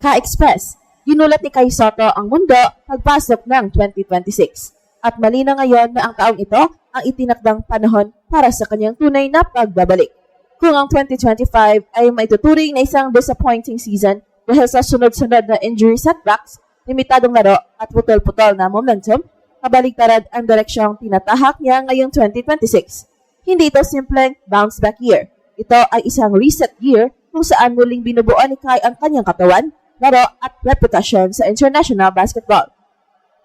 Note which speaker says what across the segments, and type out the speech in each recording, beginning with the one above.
Speaker 1: Ka-Express, ginulat ni Kai Sotto ang mundo pagpasok ng 2026. At malinaw ngayon na ang taong ito ang itinakdang panahon para sa kanyang tunay na pagbabalik. Kung ang 2025 ay maituturing na isang disappointing season dahil sa sunod-sunod na injury setbacks, limitadong laro at putol-putol na momentum, kabaligtaran ang direksyong tinatahak niya ngayong 2026. Hindi ito simpleng bounce back year. Ito ay isang reset year kung saan muling binubuo ni Kai ang kanyang katawan, laro at reputasyon sa international basketball.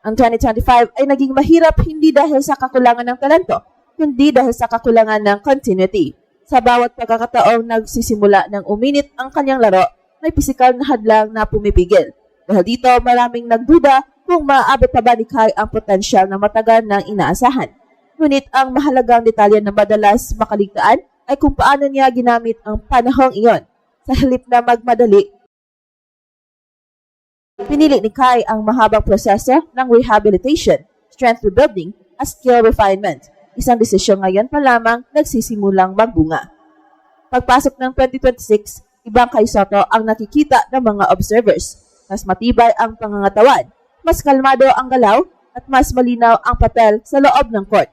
Speaker 1: Ang 2025 ay naging mahirap hindi dahil sa kakulangan ng talento, kundi dahil sa kakulangan ng continuity. Sa bawat pagkakataong nagsisimula ng uminit ang kanyang laro, may pisikal na hadlang na pumipigil. Dahil dito maraming nagduda kung maaabot pa ba ni Kai ang potensyal na matagal ng inaasahan. Ngunit ang mahalagang detalye na madalas makaligtaan ay kung paano niya ginamit ang panahong iyon. Sa halip na magmadali, pinili ni Kai ang mahabang proseso ng rehabilitation, strength rebuilding, at skill refinement. Isang desisyon ngayon pa lamang nagsisimulang magbunga. Pagpasok ng 2026, ibang Kai Sotto ang nakikita ng mga observers. Mas matibay ang pangangatawan, mas kalmado ang galaw, at mas malinaw ang papel sa loob ng court.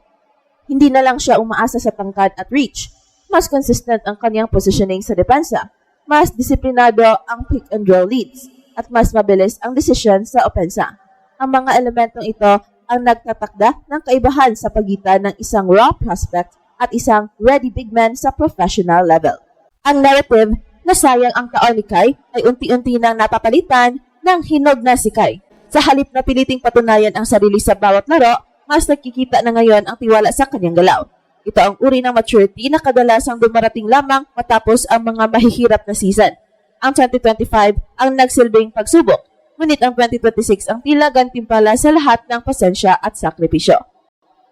Speaker 1: Hindi na lang siya umaasa sa tangkad at reach. Mas consistent ang kanyang positioning sa depensa. Mas disiplinado ang pick and roll leads. At mas mabilis ang desisyon sa opensa. Ang mga elementong ito ang nagtatakda ng kaibahan sa pagitan ng isang raw prospect at isang ready big man sa professional level. Ang narrative na sayang ang taon ni Kai ay unti-unti nang napapalitan ng hinog na si Kai. Sa halip na piliting patunayan ang sarili sa bawat laro, mas nakikita na ngayon ang tiwala sa kanyang galaw. Ito ang uri ng maturity na kadalasang dumarating lamang matapos ang mga mahihirap na season. Ang 2025 ang nagsilbing pagsubok, ngunit ang 2026 ang tila gantimpala sa lahat ng pasensya at sakripisyo.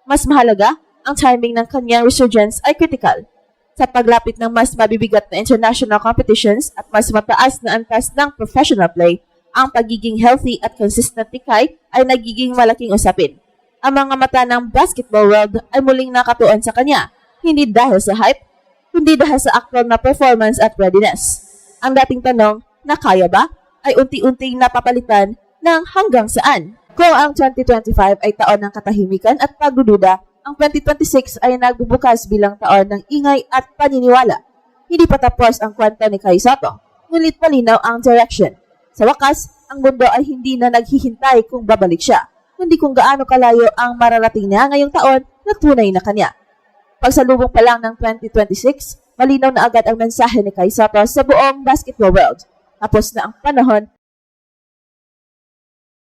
Speaker 1: Mas mahalaga, ang timing ng kanyang resurgence ay critical. Sa paglapit ng mas mabibigat na international competitions at mas mataas na antas ng professional play, ang pagiging healthy at consistent ni Kai ay nagiging malaking usapin. Ang mga mata ng basketball world ay muling nakatuon sa kanya, hindi dahil sa hype, kundi dahil sa actual na performance at readiness. Ang dating tanong na kaya ba ay unti-unting napapalitan ng hanggang saan. Kung ang 2025 ay taon ng katahimikan at pagdududa, ang 2026 ay nagbubukas bilang taon ng ingay at paniniwala. Hindi pa tapos ang kwento ni Kai Sotto, ngunit malinaw ang direction. Sa wakas, ang mundo ay hindi na naghihintay kung babalik siya, kundi kung gaano kalayo ang mararating niya ngayong taon na tunay na kanya. Pagsalubong pa lang ng 2026, malinaw na agad ang mensahe ni Kai Sotto sa buong basketball world. Tapos na ang panahon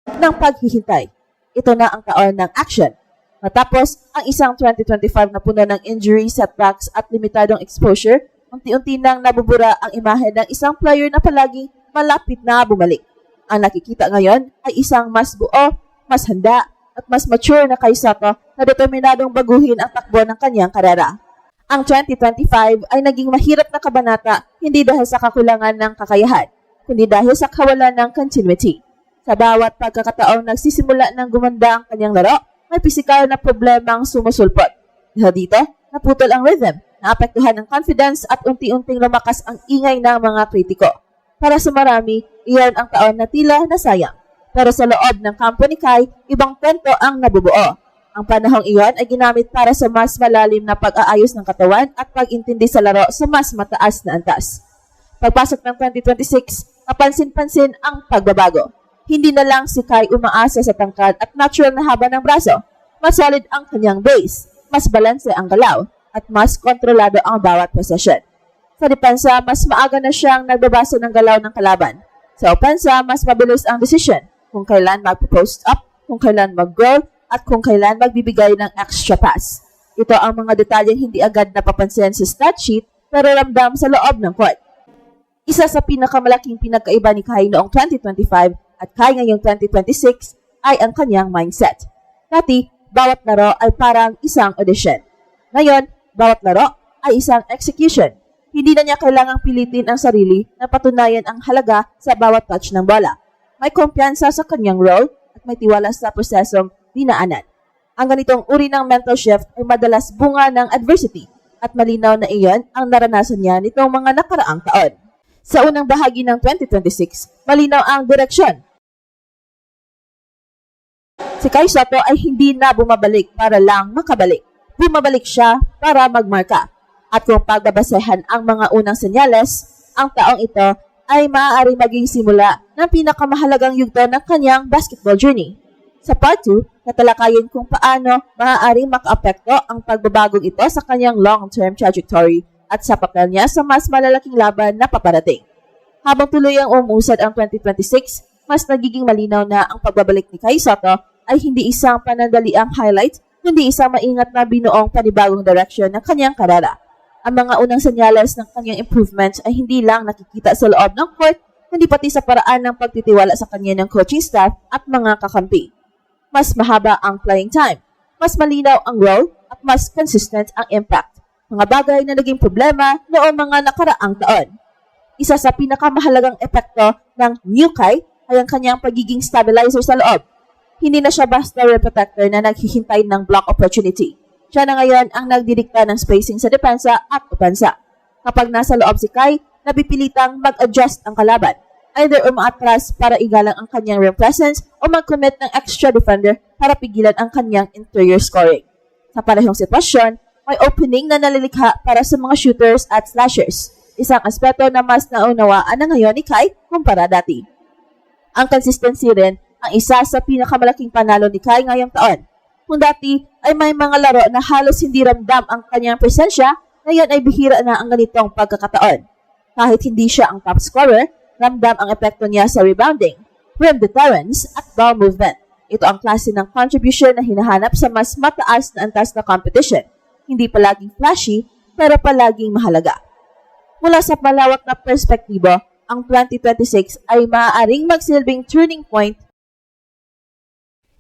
Speaker 1: ng paghihintay. Ito na ang taon ng action. Matapos ang isang 2025 na puno ng injury, setbacks at limitadong exposure, unti-unti nang nabubura ang imahe ng isang player na palaging malapit na bumalik. Ang nakikita ngayon ay isang mas buo, mas handa, at mas mature na Kai Sotto na determinadong baguhin ang takbo ng kanyang karera. Ang 2025 ay naging mahirap na kabanata hindi dahil sa kakulangan ng kakayahan, kundi dahil sa kawalan ng continuity. Sa bawat pagkakataong nagsisimula ng gumanda ang kanyang laro, may pisikal na problemang sumusulpot. Dahil dito, naputol ang rhythm, naapektuhan ng confidence at unti-unting lumakas ang ingay ng mga kritiko. Para sa marami, iyan ang taon na tila nasayang. Pero sa loob ng kampo ni Kai, ibang kwento ang nabubuo. Ang panahong iyon ay ginamit para sa mas malalim na pag-aayos ng katawan at pag-intindi sa laro sa mas mataas na antas. Pagpasok ng 2026, kapansin-pansin ang pagbabago. Hindi na lang si Kai umaasa sa tangkad at natural na haba ng braso. Mas solid ang kanyang base, mas balanse ang galaw, at mas kontrolado ang bawat possession. Sa depensa, mas maaga na siyang nagbabasa ng galaw ng kalaban. Sa opensa, mas mabilis ang decision kung kailan mag-post up, kung kailan mag-goal, at kung kailan magbibigay ng extra pass. Ito ang mga detalyeng hindi agad napapansin sa stat sheet pero ramdam sa loob ng court. Isa sa pinakamalaking pinagkaiba ni Kai noong 2025 at Kai ngayong 2026 ay ang kanyang mindset. Dati, bawat laro ay parang isang audition. Ngayon, bawat laro ay isang execution. Hindi na niya kailangang pilitin ang sarili na patunayan ang halaga sa bawat touch ng bola. May kumpiyansa sa kanyang role at may tiwala sa prosesong dinaanan. Ang ganitong uri ng mental shift ay madalas bunga ng adversity at malinaw na iyon ang naranasan niya nitong mga nakaraang taon. Sa unang bahagi ng 2026, malinaw ang direksyon. Si Kai Sotto ay hindi na bumabalik para lang makabalik. Bumabalik siya para magmarka. At kung pagbabasehan ang mga unang senyales, ang taong ito ay maaaring maging simula ng pinakamahalagang yugto ng kanyang basketball journey. Sa part 2, tatalakayin kung paano maaaring makaapekto ang pagbabagong ito sa kanyang long-term trajectory at sa papel niya sa mas malalaking laban na paparating. Habang tuloy ang umusad ang 2026, mas nagiging malinaw na ang pagbabalik ni Kai Sotto ay hindi isang panandaliang highlight, kundi isang maingat na binuong panibagong direction ng kanyang karera. Ang mga unang senyales ng kanyang improvement ay hindi lang nakikita sa loob ng court, kundi pati sa paraan ng pagtitiwala sa kanya ng coaching staff at mga kakampi. Mas mahaba ang playing time, mas malinaw ang role, at mas consistent ang impact. Mga bagay na naging problema noong mga nakaraang taon. Isa sa pinakamahalagang epekto ng New Kai ay ang kanyang pagiging stabilizer sa loob. Hindi na siya basta rim protector na naghihintay ng block opportunity. Siya na ngayon ang nagdidikta ng spacing sa depensa at opensa. Kapag nasa loob si Kai, napipilitang mag-adjust ang kalaban. Either umaatras para igalang ang kanyang rim presence o mag-commit ng extra defender para pigilan ang kanyang interior scoring. Sa parehong sitwasyon, may opening na nalilikha para sa mga shooters at slashers. Isang aspeto na mas naunawaan na ngayon ni Kai kumpara dati. Ang consistency rin ang isa sa pinakamalaking panalo ni Kai ngayong taon. Kung dati ay may mga laro na halos hindi ramdam ang kanyang presensya, ngayon ay bihira na ang ganitong pagkakataon. Kahit hindi siya ang top scorer, ramdam ang epekto niya sa rebounding, rim deterrence at ball movement. Ito ang klase ng contribution na hinahanap sa mas mataas na antas na competition. Hindi palaging flashy, pero palaging mahalaga. Mula sa malawak na perspektibo, ang 2026 ay maaaring magsilbing turning point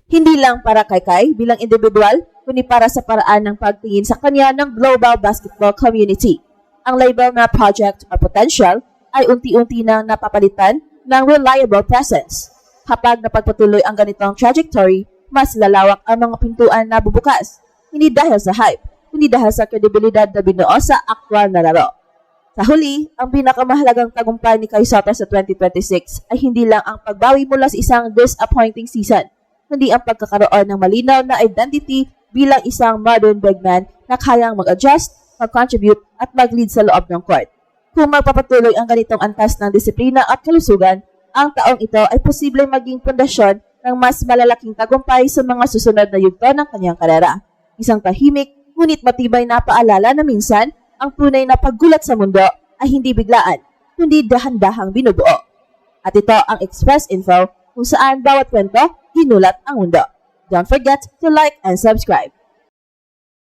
Speaker 1: hindi lang para kay Kai bilang individual, kundi para sa paraan ng pagtingin sa kanya ng global basketball community. Ang label na project or potential ay unti-unti nang napapalitan ng reliable presence. Kapag napagpatuloy ang ganitong trajectory, mas lalawak ang mga pintuan na bubukas. Hindi dahil sa hype, kundi dahil sa kredibilidad na binuo sa aktwal na laro. Sa huli, ang pinakamahalagang tagumpay ni Kai Sotto sa 2026 ay hindi lang ang pagbawi mula sa isang disappointing season, kundi ang pagkakaroon ng malinaw na identity bilang isang modern big man na kayang mag-adjust, mag-contribute at mag-lead sa loob ng court. Kung magpapatuloy ang ganitong antas ng disiplina at kalusugan, ang taong ito ay posibleng maging pundasyon ng mas malalaking tagumpay sa mga susunod na yugto ng kanyang karera. Isang tahimik, ngunit matibay na paalala na minsan, ang tunay na paggulat sa mundo ay hindi biglaan, kundi dahan-dahang binubuo. At ito ang Express Info kung saan bawat kwento, ginulat ang mundo. Don't forget to like and subscribe.